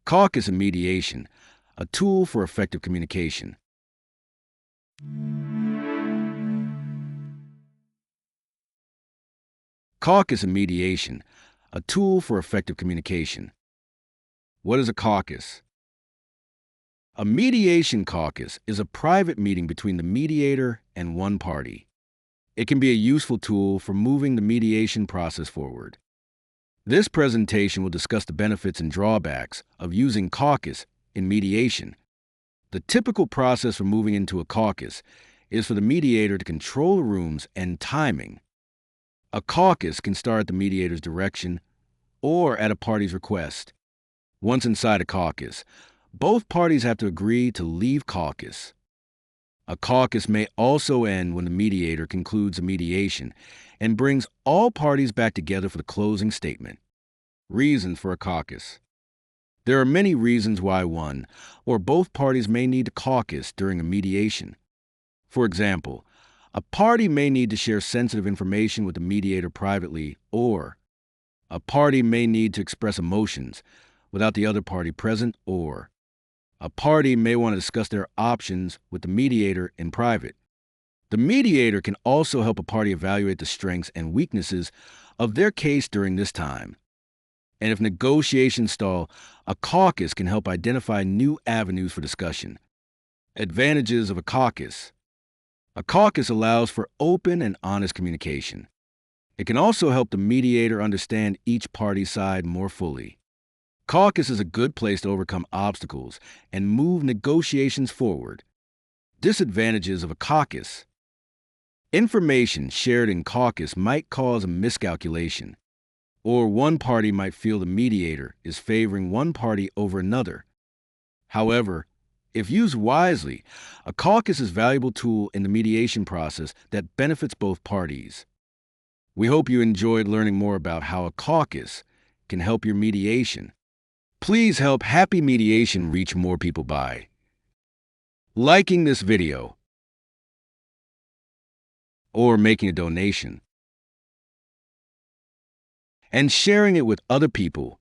Caucus and mediation, a tool for effective communication. Caucus and mediation, a tool for effective communication. What is a caucus? A mediation caucus is a private meeting between the mediator and one party. It can be a useful tool for moving the mediation process forward. This presentation will discuss the benefits and drawbacks of using caucus in mediation. The typical process for moving into a caucus is for the mediator to control the rooms and timing. A caucus can start at the mediator's direction or at a party's request. Once inside a caucus, both parties have to agree to leave caucus. A caucus may also end when the mediator concludes a mediation and brings all parties back together for the closing statement. Reasons for a caucus. There are many reasons why one or both parties may need to caucus during a mediation. For example, a party may need to share sensitive information with the mediator privately, or a party may need to express emotions without the other party present, or a party may want to discuss their options with the mediator in private. The mediator can also help a party evaluate the strengths and weaknesses of their case during this time. And if negotiations stall, a caucus can help identify new avenues for discussion. Advantages of a caucus. A caucus allows for open and honest communication. It can also help the mediator understand each party's side more fully. Caucus is a good place to overcome obstacles and move negotiations forward. Disadvantages of a caucus. Information shared in caucus might cause a miscalculation, or one party might feel the mediator is favoring one party over another. However, if used wisely, a caucus is a valuable tool in the mediation process that benefits both parties. We hope you enjoyed learning more about how a caucus can help your mediation. Please help Happy Mediation reach more people by liking this video or making a donation and sharing it with other people